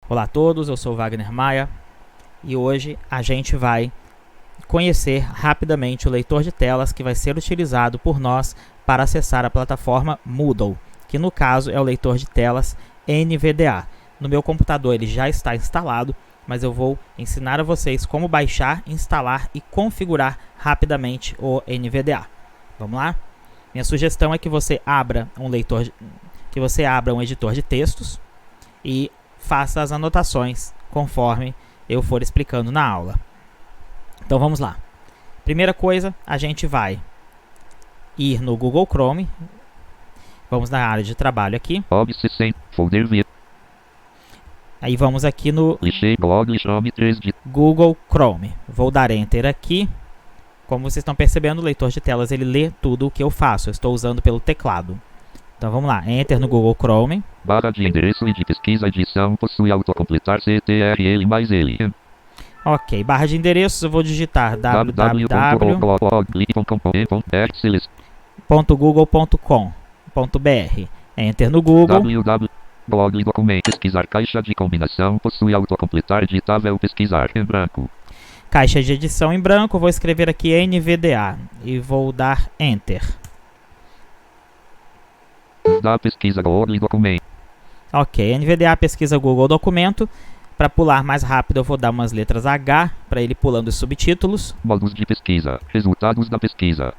Olá a todos, eu sou o Wagner Maia e hoje a gente vai conhecer rapidamente o leitor de telas que vai ser utilizado por nós para acessar a plataforma Moodle, que no caso é o leitor de telas NVDA. No meu computador ele já está instalado, mas eu vou ensinar a vocês como baixar, instalar e configurar rapidamente o NVDA. Vamos lá? Minha sugestão é que você abra um editor de textos e faça as anotações conforme eu for explicando na aula. Então vamos lá. Primeira coisa, a gente vai ir no Google Chrome. Vamos na área de trabalho aqui. Aí vamos aqui no Google Chrome. Vou dar Enter aqui. Como vocês estão percebendo, o leitor de telas ele lê tudo o que eu faço. Eu estou usando pelo teclado. Então vamos lá, Enter no Google Chrome. Barra de endereço e de pesquisa edição possui autocompletar CTRL mais L. Ok, barra de endereços eu vou digitar www.google.com.br. Enter no Google. Blog documento pesquisar caixa de combinação possui autocompletar editável pesquisar em branco. Caixa de edição em branco, eu vou escrever aqui NVDA e vou dar Enter. Da pesquisa Google Documento. Ok, NVDA pesquisa Google Documento. Para pular mais rápido eu vou dar umas letras H para ele pulando os subtítulos. Modos de pesquisa, resultados da pesquisa.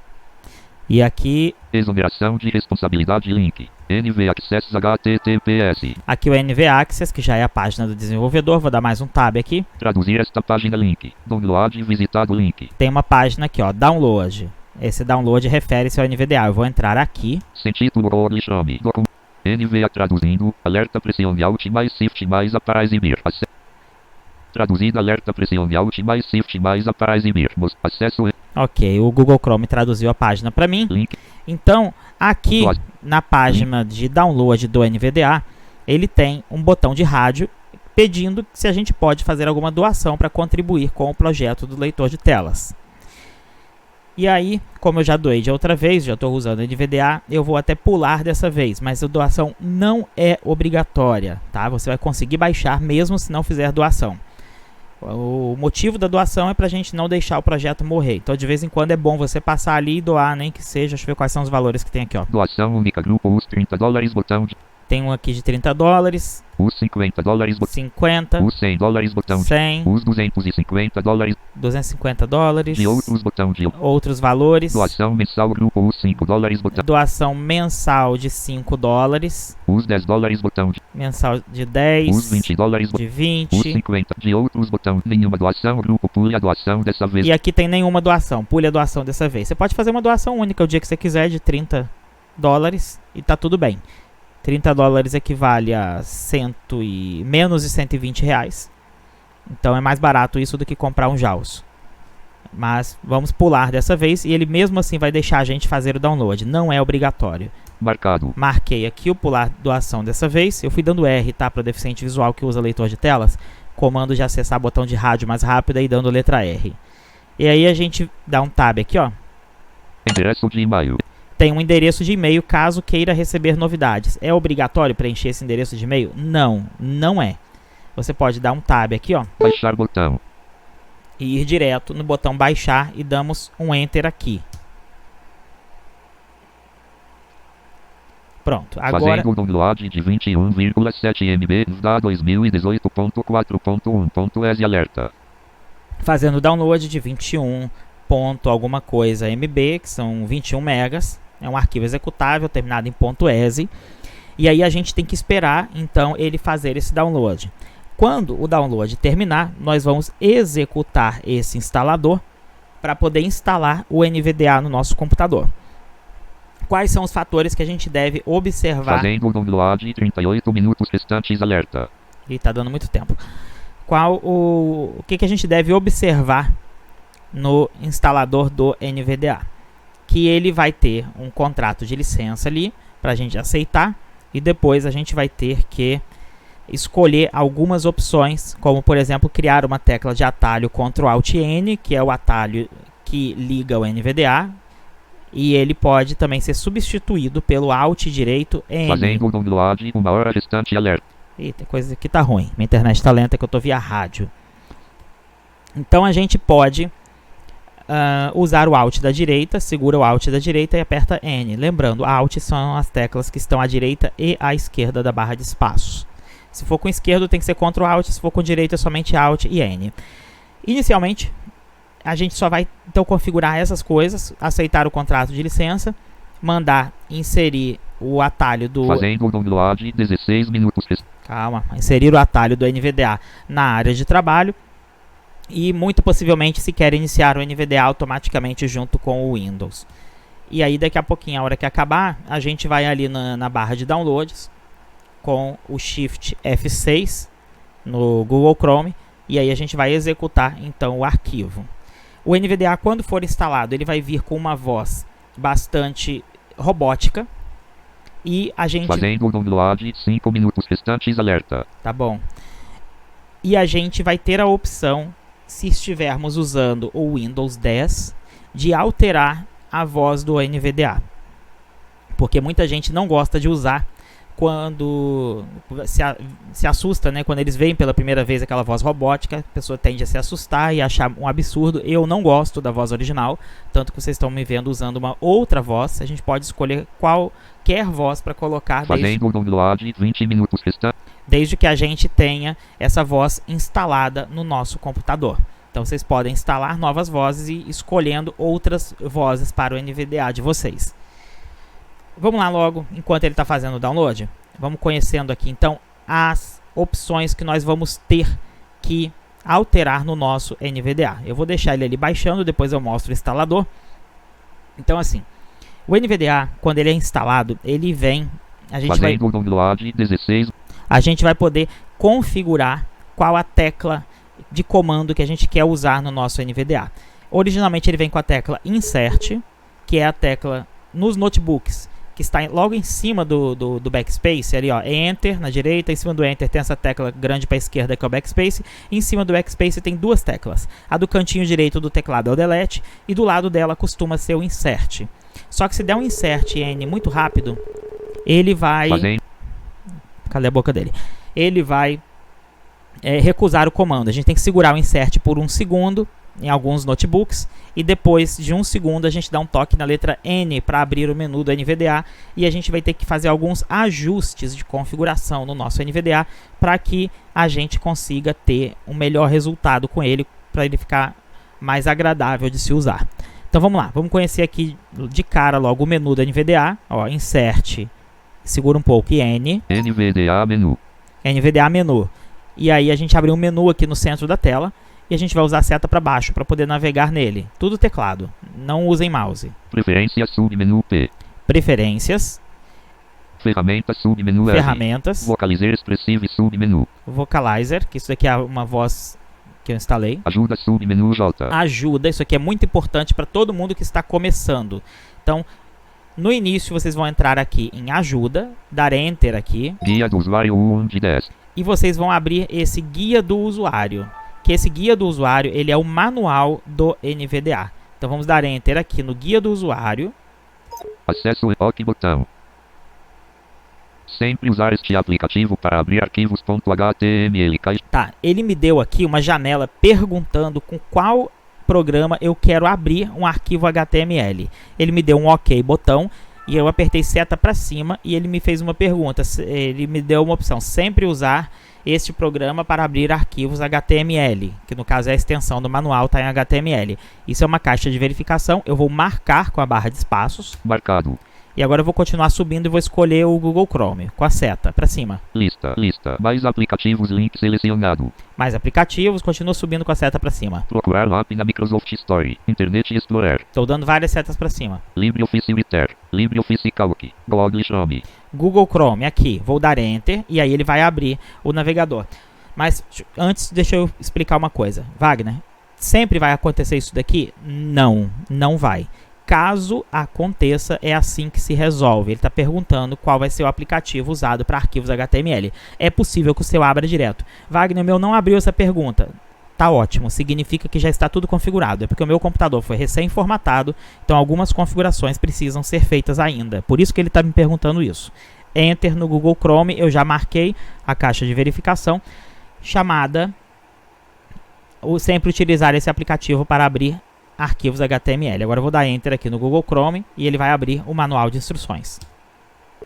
E aqui... exoneração de responsabilidade link. NV Access HTTPS. Aqui o NV Access, que já é a página do desenvolvedor. Vou dar mais um tab aqui. Traduzir esta página link. Download visitado link. Tem uma página aqui, ó, Download. Esse download refere-se ao NVDA. Eu vou entrar aqui. Sem título Google Chrome. NVA traduzindo. Alerta pressione Alt mais Shift mais A para exibir. Traduzida alerta pressione Alt mais Shift mais A para exibir. Acesso. Ok, o Google Chrome traduziu a página para mim. Link. Então, aqui na página de download do NVDA, ele tem um botão de rádio pedindo se a gente pode fazer alguma doação para contribuir com o projeto do leitor de telas. E aí, como eu já doei de outra vez, já estou usando o NVDA, eu vou até pular dessa vez, mas a doação não é obrigatória, tá? Você vai conseguir baixar mesmo se não fizer doação. O motivo da doação é para a gente não deixar o projeto morrer. Então, de vez em quando é bom você passar ali e doar, nem que seja. Deixa eu ver quais são os valores que tem aqui, ó. Doação única, grupo US $30, botão de... Tem um aqui de $30. US $50, 50. US $100, botão de... 100. US $250. $250. De outros, botão de... Outros valores. Doação mensal, grupo US $5, botão... Doação mensal de $5. US $10, botão de... Mensal de 10. US $20, de 20. US 50. De outros, botão... Nenhuma doação, grupo pule a doação dessa vez. E aqui tem nenhuma doação, pule a doação dessa vez. Você pode fazer uma doação única o dia que você quiser de $30 e tá tudo bem. $30 equivale a menos de R$120. Então é mais barato isso do que comprar um JAWS. Mas vamos pular dessa vez e ele mesmo assim vai deixar a gente fazer o download. Não é obrigatório. Marcado. Marquei aqui o pular doação dessa vez. Eu fui dando R, tá? Para deficiente visual que usa leitor de telas. Comando de acessar botão de rádio mais rápido e dando letra R. E aí a gente dá um tab aqui, ó. Endereço de e-mail. Tem um endereço de e-mail caso queira receber novidades. É obrigatório preencher esse endereço de e-mail? Não, não é. Você pode dar um tab aqui, ó. Baixar botão. E ir direto no botão baixar e damos um Enter aqui. Pronto, agora... Fazendo download de 21,7 MB da 2018.4.1.es alerta. Fazendo download de 21 ponto alguma coisa MB, que são 21 megas. É um arquivo executável terminado em .exe. E aí a gente tem que esperar, então, ele fazer esse download. Quando o download terminar, nós vamos executar esse instalador para poder instalar o NVDA no nosso computador. Quais são os fatores que a gente deve observar? Fazendo download 38 minutos restantes alerta. E está dando muito tempo. O que a gente deve observar no instalador do NVDA? Que ele vai ter um contrato de licença ali para a gente aceitar e depois a gente vai ter que escolher algumas opções, como por exemplo criar uma tecla de atalho Ctrl Alt N, que é o atalho que liga o NVDA, e ele pode também ser substituído pelo Alt direito N. Fazendo download 1 hora restante alerta. Eita, coisa que tá ruim. Minha internet tá lenta que eu tô via rádio. Então a gente pode usar o Alt da direita, segura o Alt da direita e aperta N. Lembrando, Alt são as teclas que estão à direita e à esquerda da barra de espaços. Se for com esquerdo tem que ser Ctrl Alt, se for com direita é somente Alt e N. Inicialmente, a gente só vai então configurar essas coisas, aceitar o contrato de licença, mandar inserir o atalho do... Fazendo download 16 minutos. Calma, inserir o atalho do NVDA na área de trabalho e muito possivelmente se quer iniciar o NVDA automaticamente junto com o Windows. E aí daqui a pouquinho, a hora que acabar, a gente vai ali na barra de downloads com o Shift F6 no Google Chrome e aí a gente vai executar então o arquivo. O NVDA, quando for instalado, ele vai vir com uma voz bastante robótica e a gente... Fazendo download 5 minutos restantes, alerta. Tá bom. E a gente vai ter a opção, se estivermos usando o Windows 10, de alterar a voz do NVDA. Porque muita gente não gosta de usar quando se assusta, né? Quando eles veem pela primeira vez aquela voz robótica, a pessoa tende a se assustar e achar um absurdo. Eu não gosto da voz original, tanto que vocês estão me vendo usando uma outra voz. A gente pode escolher qualquer voz para colocar Fazendo download 20 minutos restantes. Desde que a gente tenha essa voz instalada no nosso computador. Então vocês podem instalar novas vozes e escolhendo outras vozes para o NVDA de vocês. Vamos lá logo, enquanto ele está fazendo o download. Vamos conhecendo aqui então as opções que nós vamos ter que alterar no nosso NVDA. Eu vou deixar ele ali baixando, depois eu mostro o instalador. Então assim, o NVDA, quando ele é instalado, ele vem... Fazendo download 16. A gente vai poder configurar qual a tecla de comando que a gente quer usar no nosso NVDA. Originalmente ele vem com a tecla Insert, que é a tecla nos notebooks, que está logo em cima do backspace, ali ó, Enter na direita, em cima do Enter tem essa tecla grande para a esquerda que é o backspace, e em cima do backspace tem duas teclas, a do cantinho direito do teclado é o Delete, e do lado dela costuma ser o Insert. Só que se der um Insert N muito rápido, ele vai... Cadê a boca dele? Ele vai recusar o comando. A gente tem que segurar o Insert por 1 segundo em alguns notebooks e depois de 1 segundo a gente dá um toque na letra N para abrir o menu do NVDA e a gente vai ter que fazer alguns ajustes de configuração no nosso NVDA para que a gente consiga ter um melhor resultado com ele, para ele ficar mais agradável de se usar. Então vamos lá, vamos conhecer aqui de cara logo o menu do NVDA, ó, Insert, segura um pouco e N. NVDA menu. NVDA menu. E aí a gente abre um menu aqui no centro da tela e a gente vai usar a seta para baixo para poder navegar nele. Tudo teclado, não usem mouse. Preferências submenu P. Preferências. Ferramentas submenu R. Ferramentas. Vocalizer Expressive submenu. Vocalizer, que isso daqui é uma voz que eu instalei. Ajuda submenu J. Ajuda, isso aqui é muito importante para todo mundo que está começando. Então, no início vocês vão entrar aqui em ajuda, dar Enter aqui. Guia do usuário 1 de 10. E vocês vão abrir esse guia do usuário. Que esse guia do usuário, ele é o manual do NVDA. Então vamos dar Enter aqui no guia do usuário. Acesso OK botão. Sempre usar este aplicativo para abrir arquivos.html. Tá, ele me deu aqui uma janela perguntando com qual programa eu quero abrir um arquivo HTML. Ele me deu um OK botão e eu apertei seta para cima e ele me fez uma pergunta. Ele me deu uma opção, sempre usar este programa para abrir arquivos HTML, que no caso é a extensão do manual, está em HTML. Isso é uma caixa de verificação, eu vou marcar com a barra de espaços. Marcado. E agora eu vou continuar subindo e vou escolher o Google Chrome, com a seta para cima. Lista. Mais aplicativos, link selecionado. Mais aplicativos, continua subindo com a seta para cima. Procurar app na Microsoft Store. Internet Explorer. Estou dando várias setas para cima. LibreOffice Writer. LibreOffice Calc. Google Chrome. Google Chrome, aqui. Vou dar Enter e aí ele vai abrir o navegador. Mas antes, deixa eu explicar uma coisa. Wagner, sempre vai acontecer isso daqui? Não, não vai. Caso aconteça, é assim que se resolve. Ele está perguntando qual vai ser o aplicativo usado para arquivos HTML. É possível que o seu abra direto. Wagner, o meu não abriu essa pergunta. Tá ótimo, significa que já está tudo configurado. É porque o meu computador foi recém-formatado, então algumas configurações precisam ser feitas ainda. Por isso que ele está me perguntando isso. Enter no Google Chrome. Eu já marquei a caixa de verificação chamada sempre utilizar esse aplicativo para abrir arquivos HTML. Agora eu vou dar Enter aqui no Google Chrome e ele vai abrir o manual de instruções.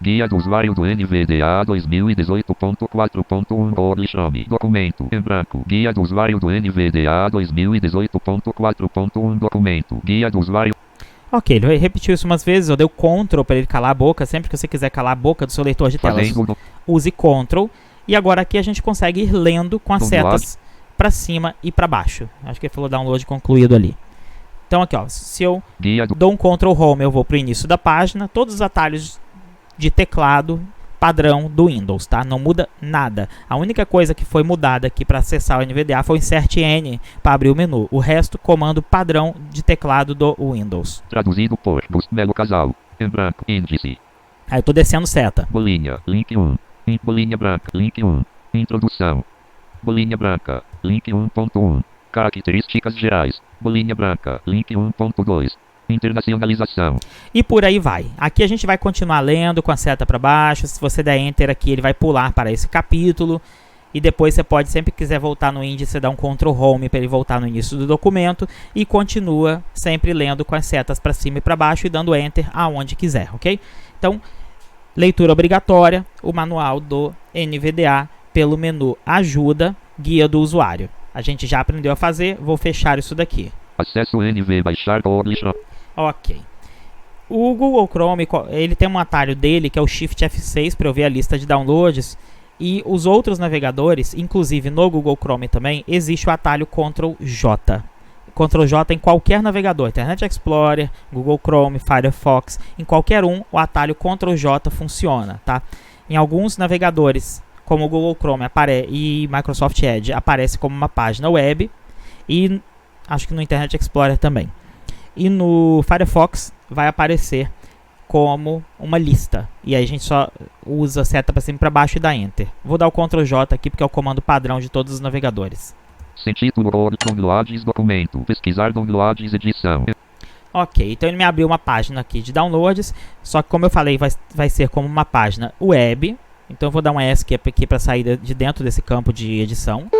Guia do usuário do NVDA 2018.4.1 Google Chrome. Documento em branco. Guia do usuário do NVDA 2018.4.1 documento. Guia do usuário. Ok, ele repetiu isso umas vezes. Eu dei o Ctrl para ele calar a boca. Sempre que você quiser calar a boca do seu leitor de telas, use Ctrl. E agora aqui a gente consegue ir lendo com as setas para cima e para baixo. Acho que ele falou download concluído ali. Então aqui, ó, se eu dou um Ctrl Home, eu vou para o início da página. Todos os atalhos de teclado padrão do Windows, tá? Não muda nada. A única coisa que foi mudada aqui para acessar o NVDA foi o Insert N para abrir o menu. O resto, comando padrão de teclado do Windows. Traduzido por Melo Casal. Em branco, índice. Aí eu tô descendo seta. Bolinha, link 1. Bolinha branca, link 1. Introdução. Bolinha branca, link 1.1. Características gerais. Bolinha branca, link 1.2. Internacionalização. E por aí vai. Aqui a gente vai continuar lendo com a seta para baixo. Se você der Enter aqui, ele vai pular para esse capítulo. E depois você pode, sempre que quiser voltar no índice, dar um Ctrl Home para ele voltar no início do documento. E continua sempre lendo com as setas para cima e para baixo e dando Enter aonde quiser, ok? Então, leitura obrigatória, o manual do NVDA pelo menu Ajuda, Guia do Usuário. A gente já aprendeu a fazer, vou fechar isso daqui. Acesso NV, baixar Google Chrome. Ok. O Google Chrome, ele tem um atalho dele que é o Shift F6 para eu ver a lista de downloads. E os outros navegadores, inclusive no Google Chrome também, existe o atalho Ctrl J. Ctrl J em qualquer navegador, Internet Explorer, Google Chrome, Firefox, em qualquer um, o atalho Ctrl J funciona, tá? Em alguns navegadores, como o Google Chrome e Microsoft Edge, aparece como uma página web, e acho que no Internet Explorer também. E no Firefox vai aparecer como uma lista. E aí a gente só usa a seta para cima e para baixo e dá Enter. Vou dar o Ctrl J aqui porque é o comando padrão de todos os navegadores. Sem título, downloads, documento, pesquisar downloads, edição. Ok, então ele me abriu uma página aqui de downloads. Só que como eu falei, vai ser como uma página web. Então eu vou dar um ESC aqui para sair de dentro desse campo de edição.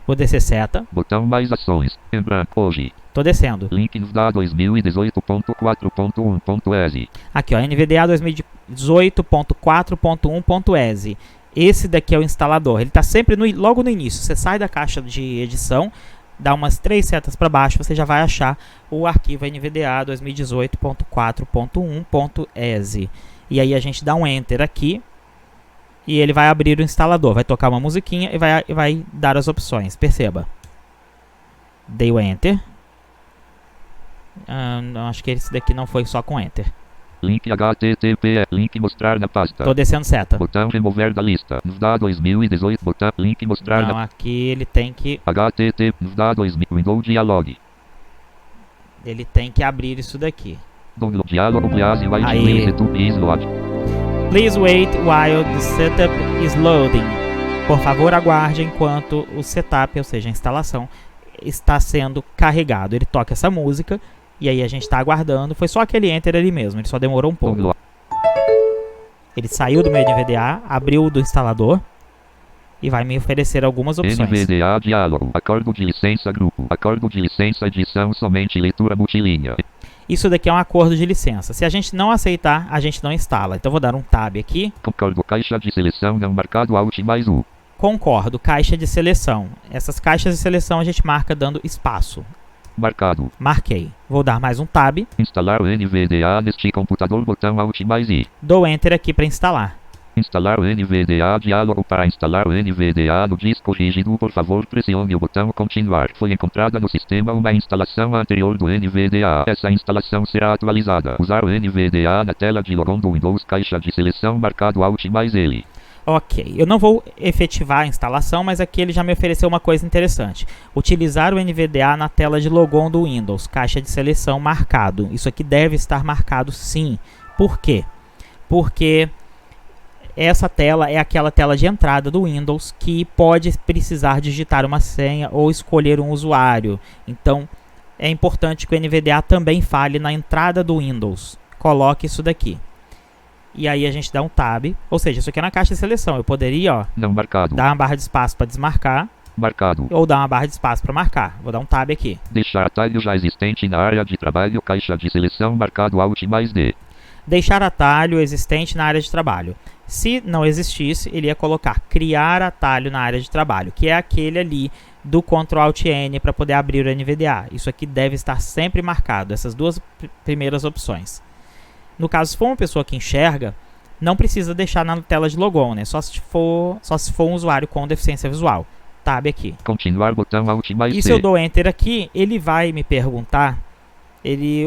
Vou descer seta. Botão mais ações. Em branco hoje. Tô descendo. Link NVDA 2018.4.1.exe. Aqui, ó, NVDA 2018.4.1.exe. Esse daqui é o instalador. Ele tá sempre logo no início. Você sai da caixa de edição, dá umas 3 setas para baixo, você já vai achar o arquivo NVDA 2018.4.1.exe. E aí a gente dá um Enter aqui. E ele vai abrir o instalador, vai tocar uma musiquinha e vai dar as opções. Perceba. Dei o Enter. Acho que esse daqui não foi só com Enter. Link HTTP, link mostrar na pasta. Tô descendo seta. Botão remover da lista. NVDA 2018, botão link mostrar na... aqui ele tem que... HTTP, NVDA 2000, Windows Dialog. Ele tem que abrir isso daqui. Download diálogo, please wait. Please wait while the setup is loading. Por favor, aguarde enquanto o setup, ou seja, a instalação, está sendo carregado. Ele toca essa música e aí a gente está aguardando. Foi só aquele Enter ali mesmo, ele só demorou um pouco. Ele saiu do meu NVDA, abriu o do instalador e vai me oferecer algumas opções. NVDA diálogo, acordo de licença grupo, acordo de licença edição somente leitura multilínea. Isso daqui é um acordo de licença. Se a gente não aceitar, a gente não instala. Então eu vou dar um Tab aqui. Concordo, caixa de seleção não marcado, Alt mais U. Concordo, caixa de seleção. Essas caixas de seleção a gente marca dando espaço. Marcado. Marquei. Vou dar mais um Tab. Instalar o NVDA neste computador, botão Alt mais I. Dou Enter aqui para instalar. Instalar o NVDA diálogo. Para instalar o NVDA no disco rígido, por favor pressione o botão continuar. Foi encontrada no sistema uma instalação anterior do NVDA. Essa instalação será atualizada. Usar o NVDA na tela de logon do Windows, caixa de seleção marcado Alt mais L. Ok, eu não vou efetivar a instalação, mas aqui ele já me ofereceu uma coisa interessante. Utilizar o NVDA na tela de logon do Windows, caixa de seleção marcado. Isso aqui deve estar marcado sim. Por quê? Porque essa tela é aquela tela de entrada do Windows que pode precisar digitar uma senha ou escolher um usuário. Então, é importante que o NVDA também fale na entrada do Windows. Coloque isso daqui. E aí a gente dá um tab, ou seja, isso aqui é na caixa de seleção. Eu poderia, ó, Não marcado. dar uma barra de espaço para desmarcar, Marcado. ou dar uma barra de espaço para marcar. Vou dar um tab aqui. Deixar atalho já existente na área de trabalho. Caixa de seleção marcado Alt mais D. Deixar atalho existente na área de trabalho. Se não existisse, ele ia colocar criar atalho na área de trabalho, que é aquele ali do Ctrl Alt N para poder abrir o NVDA. Isso aqui deve estar sempre marcado, essas duas primeiras opções. No caso, se for uma pessoa que enxerga, não precisa deixar na tela de logon, né? Só se for um usuário com deficiência visual. Tab aqui. Continuar botão Alt mais E C. se eu dou Enter aqui, ele vai me perguntar.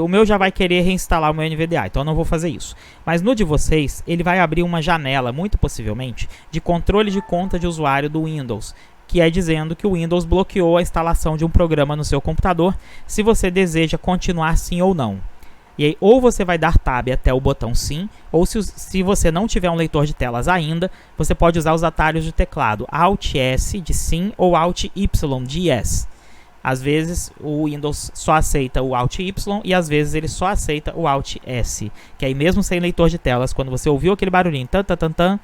O meu já vai querer reinstalar o meu NVDA, então eu não vou fazer isso. Mas no de vocês, ele vai abrir uma janela, muito possivelmente, de controle de conta de usuário do Windows, que é dizendo que o Windows bloqueou a instalação de um programa no seu computador, se você deseja continuar sim ou não. E aí, ou você vai dar Tab até o botão sim, ou se você não tiver um leitor de telas ainda, você pode usar os atalhos de teclado Alt S de sim ou Alt Y de yes. Às vezes o Windows só aceita o Alt Y e às vezes ele só aceita o Alt S. Que aí mesmo sem leitor de telas, quando você ouviu aquele barulhinho tan, tan, tan, tan,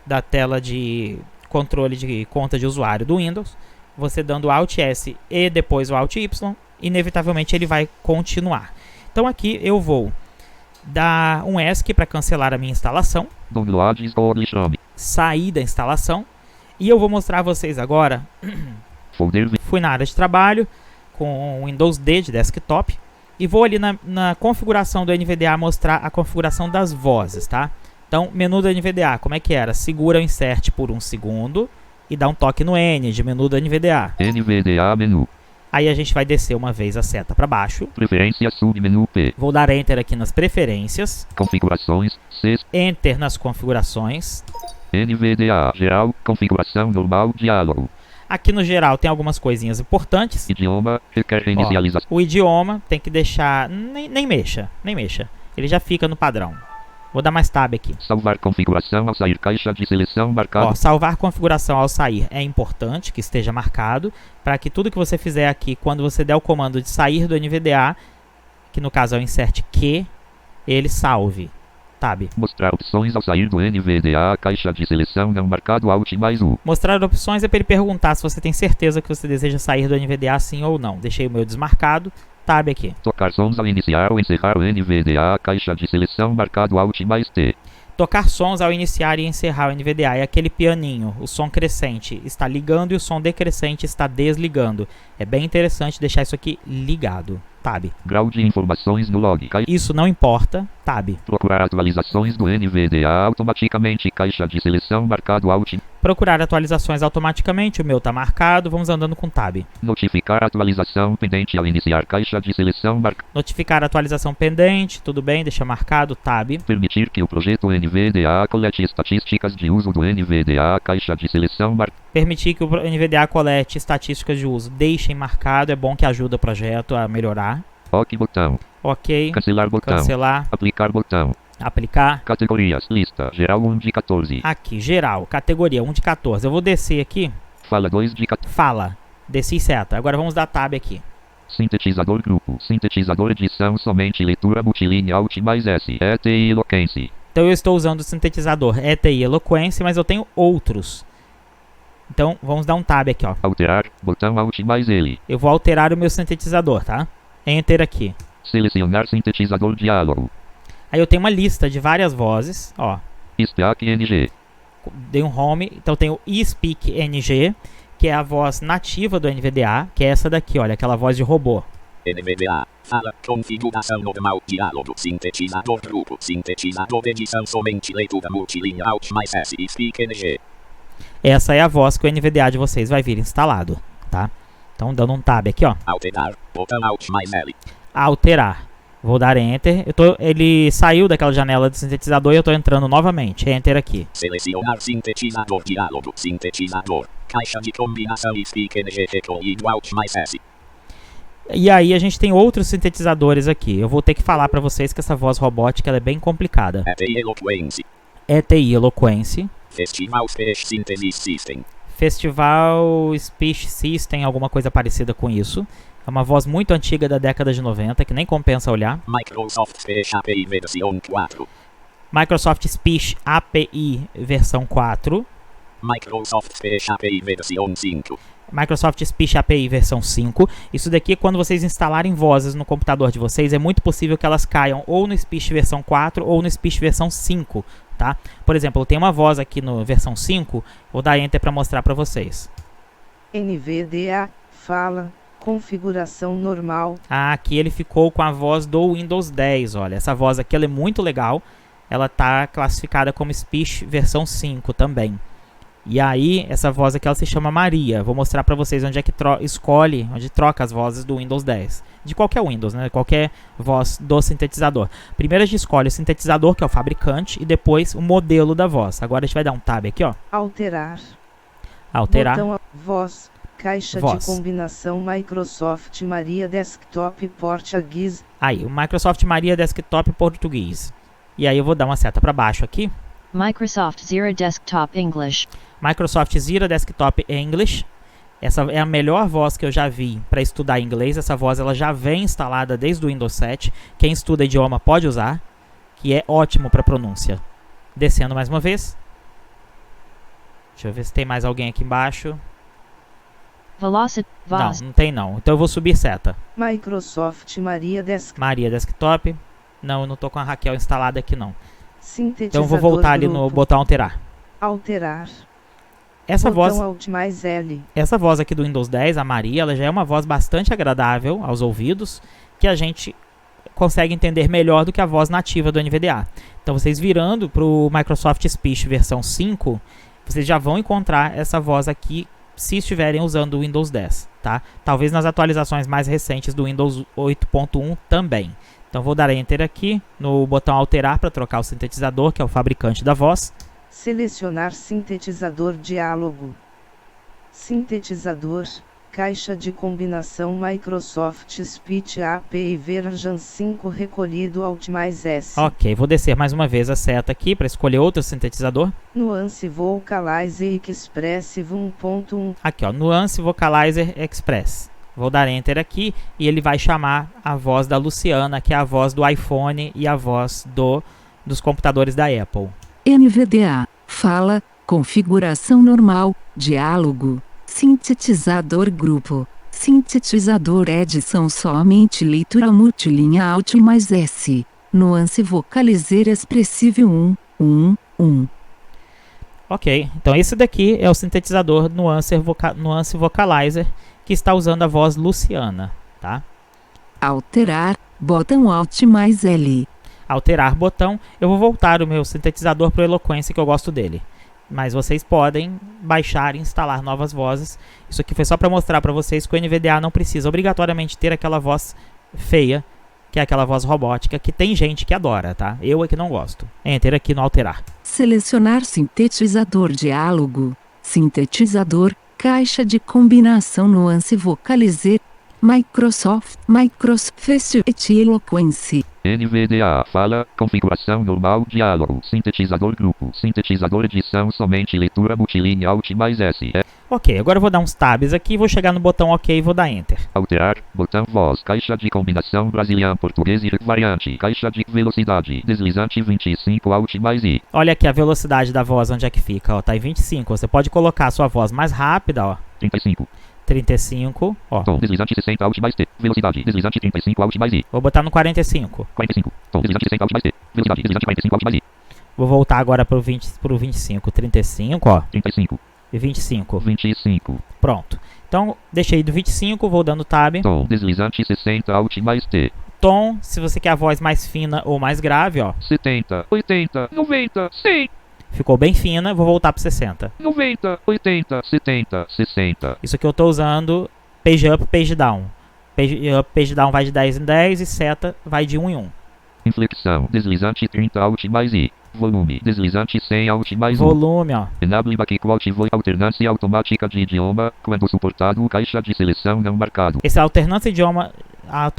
da tela de controle de conta de usuário do Windows, você dando Alt S e depois o Alt Y, inevitavelmente ele vai continuar. Então aqui eu vou dar um ESC para cancelar a minha instalação, Downloads Orlishome. sair da instalação e eu vou mostrar a vocês agora. Folder Fui na área de trabalho com o Windows D de desktop e vou ali na configuração do NVDA mostrar a configuração das vozes, tá? Então, menu do NVDA, como é que era? Segura o Insert por 1 segundo e dá um toque no N de menu do NVDA. NVDA menu. Aí a gente vai descer uma vez a seta para baixo. Preferência submenu P. Vou dar Enter aqui nas preferências. Configurações C. Enter nas configurações. NVDA geral. Configuração normal. Diálogo. Aqui no geral tem algumas coisinhas importantes. Idioma. Requer reinicialização. O idioma tem que deixar... Nem mexa. Ele já fica no padrão. Vou dar mais Tab aqui. Salvar configuração ao sair. Caixa de seleção marcado. Ó, salvar configuração ao sair é importante que esteja marcado, para que tudo que você fizer aqui, quando você der o comando de sair do NVDA, que no caso é o insert Q, ele salve. Tab. Mostrar opções ao sair do NVDA. Caixa de seleção não marcado Alt mais U. Mostrar opções é para ele perguntar se você tem certeza que você deseja sair do NVDA sim ou não. Deixei o meu desmarcado. Tab aqui. Tocar sons ao iniciar ou encerrar o NVDA. Caixa de seleção marcado Alt mais T. Tocar sons ao iniciar e encerrar o NVDA. É aquele pianinho. O som crescente está ligando e o som decrescente está desligando. É bem interessante deixar isso aqui ligado. Tab. Grau de informações no log. Isso não importa. Tab. Procurar atualizações do NVDA automaticamente. Caixa de seleção marcado Alt. Procurar atualizações automaticamente. O meu está marcado. Vamos andando com Tab. Notificar atualização pendente ao iniciar. Caixa de seleção marcado. Notificar atualização pendente. Tudo bem, deixa marcado. Tab. Permitir que o projeto NVDA colete estatísticas de uso do NVDA. Caixa de seleção marcado. Permitir que o NVDA colete estatísticas de uso. Deixem marcado. É bom que ajuda o projeto a melhorar. OK botão. Ok. Cancelar botão. Cancelar. Aplicar botão. Aplicar. Categorias. Lista. Geral 1 de 14. Aqui, geral. Categoria 1 de 14. Eu vou descer aqui. Fala 2 de 14. Fala. Desci seta. Agora vamos dar Tab aqui. Sintetizador grupo. Sintetizador edição somente leitura multilinha Alt mais S. ETI Eloquence. Então eu estou usando o sintetizador ETI Eloquence, mas eu tenho outros. Então vamos dar um Tab aqui, ó. Alterar. Botão Alt mais L. Eu vou alterar o meu sintetizador, tá? Enter aqui. Selecionar sintetizador diálogo. Aí eu tenho uma lista de várias vozes, ó. Speak NG. Dei um home, então tem o eSpeak NG, que é a voz nativa do NVDA, que é essa daqui, olha, aquela voz de robô. NVDA. Fala. Configuração normal. Diálogo. Sintetizador grupo. Sintetizador edição somente leitura multilinha Alt mais S. Speak NG. Essa é a voz que o NVDA de vocês vai vir instalado, tá? Então dando um Tab aqui, ó. Alterar. Botão Alt mais L. Alterar. Vou dar Enter. Ele saiu daquela janela do sintetizador e eu estou entrando novamente. Enter aqui. Selecionar sintetizador diálogo. Sintetizador. Caixa de combinação Speak NG recolhido Alt mais S. E aí a gente tem outros sintetizadores aqui. Eu vou ter que falar para vocês que essa voz robótica ela é bem complicada. ETI Eloquence. ETI Eloquence. Festival Speech Synthesis System. Festival Speech System, alguma coisa parecida com isso. É uma voz muito antiga da década de 90, que nem compensa olhar. Microsoft Speech API versão 4. Microsoft Speech API versão 4. Microsoft Speech API versão 5. Microsoft Speech API versão 5. Isso daqui, quando vocês instalarem vozes no computador de vocês, é muito possível que elas caiam ou no Speech versão 4 ou no Speech versão 5, tá? Por exemplo, eu tenho uma voz aqui no versão 5, vou dar Enter para mostrar para vocês. NVDA, fala, configuração normal. Aqui ele ficou com a voz do Windows 10, olha. Essa voz aqui ela é muito legal. Ela está classificada como Speech versão 5 também. E aí, essa voz aqui ela se chama Maria. Vou mostrar para vocês onde é que onde troca as vozes do Windows 10. De qualquer Windows, né? Qualquer voz do sintetizador. Primeiro a gente escolhe o sintetizador, que é o fabricante, e depois o modelo da voz. Agora a gente vai dar um tab aqui, ó. Alterar. Alterar. Botão voz. Caixa Voz. de combinação Microsoft Maria Desktop Português. Aí, o Microsoft Maria Desktop Português. E aí eu vou dar uma seta para baixo aqui. Microsoft Zira Desktop English. Microsoft Zira Desktop English. Essa é a melhor voz que eu já vi para estudar inglês. Essa voz ela já vem instalada desde o Windows 7. Quem estuda idioma pode usar, que é ótimo para pronúncia. Descendo mais uma vez. Deixa eu ver se tem mais alguém aqui embaixo. Velocity. Voz. Não tem não. Então eu vou subir seta. Microsoft Maria Desktop. Maria Desktop. Não, eu não tô com a Raquel instalada aqui não. Sintetizador. Então eu vou voltar ali no grupo. botão alterar. Alterar. Essa Botão voz, Alt mais L. essa voz aqui do Windows 10, a Maria, ela já é uma voz bastante agradável aos ouvidos, que a gente consegue entender melhor do que a voz nativa do NVDA. Então vocês virando para o Microsoft Speech versão 5, vocês já vão encontrar essa voz aqui se estiverem usando o Windows 10, tá? Talvez nas atualizações mais recentes do Windows 8.1 também. Então vou dar Enter aqui no botão alterar para trocar o sintetizador, que é o fabricante da voz. Selecionar sintetizador diálogo. Sintetizador. Caixa de combinação Microsoft Speech API versão 5 recolhido Alt mais S. Ok, vou descer mais uma vez a seta aqui para escolher outro sintetizador. Nuance Vocalizer Expressive 1.1. Aqui, ó, Nuance Vocalizer Express. Vou dar Enter aqui e ele vai chamar a voz da Luciana, que é a voz do iPhone e a voz dos computadores da Apple. NVDA, fala, configuração normal, diálogo, sintetizador grupo, sintetizador edição somente leitura multilinha Alt mais S, nuance vocalizer expressive 1. Ok, então esse daqui é o sintetizador Nuance Vocalizer, que está usando a voz Luciana, tá? Alterar, botão Alt mais L. Alterar botão, eu vou voltar o meu sintetizador para o Eloquence, que eu gosto dele. Mas vocês podem baixar e instalar novas vozes. Isso aqui foi só para mostrar para vocês que o NVDA não precisa obrigatoriamente ter aquela voz feia, que é aquela voz robótica, que tem gente que adora, tá? Eu é que não gosto. Enter aqui no alterar. Selecionar sintetizador diálogo, sintetizador, caixa de combinação nuance vocalizer, Microsoft Eloquence. NVDA, fala, configuração normal, diálogo, sintetizador grupo, sintetizador edição somente leitura multilinha Alt mais S. Ok, agora eu vou dar uns tabs aqui, vou chegar no botão OK e vou dar Enter. Alterar, botão voz, caixa de combinação brasiliano, português e variante, caixa de velocidade, deslizante 25 Alt mais I. Olha aqui a velocidade da voz, onde é que fica, ó, tá em 25. Você pode colocar a sua voz mais rápida, ó. 35, ó. Tom deslizante 60 Alt mais T. Velocidade deslizante 35 Alt mais I. Vou botar no 45. 45. Tom deslizante 60 Alt mais T. Velocidade deslizante 45 Alt mais I. Vou voltar agora pro 25. 35, ó. 35. E 25. 25. Pronto. Então, deixei do 25, vou dando tab. Tom deslizante 60 Alt mais T. Tom, se você quer a voz mais fina ou mais grave, ó. 70, 80, 90, 100. Ficou bem fina, vou voltar pro 60. 90, 80, 70, 60. Isso aqui eu tô usando page up, page down. Page up, page down vai de 10 em 10 e seta vai de 1 em 1. Inflexão deslizante 30 Alt mais I. Volume deslizante 100 Alt mais 1. Volume, ó. Enable Backward Voice alternância automática de idioma, quando suportado, caixa de seleção não marcado. Esse alternância idioma, a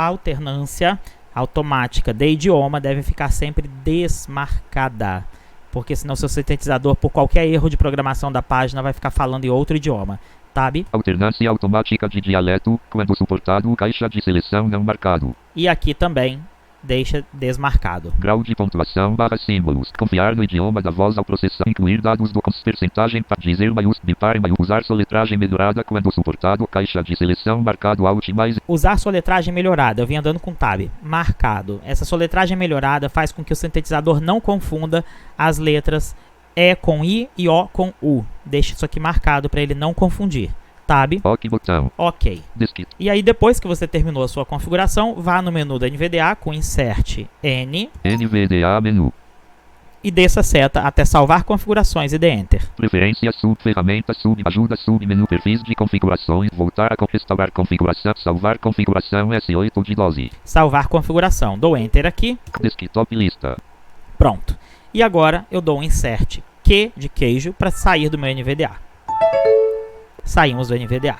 alternância automática de idioma deve ficar sempre desmarcada. Porque senão seu sintetizador, por qualquer erro de programação da página, vai ficar falando em outro idioma. Tab. Alternância automática de dialeto, quando suportado, caixa de seleção não marcado. E aqui também, deixa desmarcado. Grau de pontuação / símbolos. Confiar no idioma da voz ao processar. Incluir dados do percentagem para dizer maiúsculo bipar usar soletragem melhorada quando suportado. Caixa de seleção marcado Alt mais. Usar soletragem melhorada. Eu vim andando com Tab. Marcado. Essa soletragem melhorada faz com que o sintetizador não confunda as letras E com I e O com U. Deixe isso aqui marcado para ele não confundir. Tab. OK botão. OK. Desktop. E aí depois que você terminou a sua configuração, vá no menu da NVDA com Insert N. NVDA menu. E desça a seta até salvar configurações e dê Enter. Preferências, ferramentas, ajuda, menu, perfis de configurações, voltar a restaurar configuração, salvar configuração S8 de 12. Salvar configuração. Dou Enter aqui. Desktop lista. Pronto. E agora eu dou um Insert Q de queijo para sair do meu NVDA. Saímos do NVDA.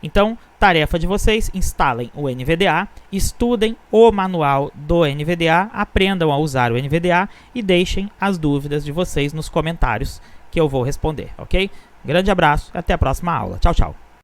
Então, tarefa de vocês, instalem o NVDA, estudem o manual do NVDA, aprendam a usar o NVDA e deixem as dúvidas de vocês nos comentários que eu vou responder, ok? Grande abraço e até a próxima aula. Tchau, tchau.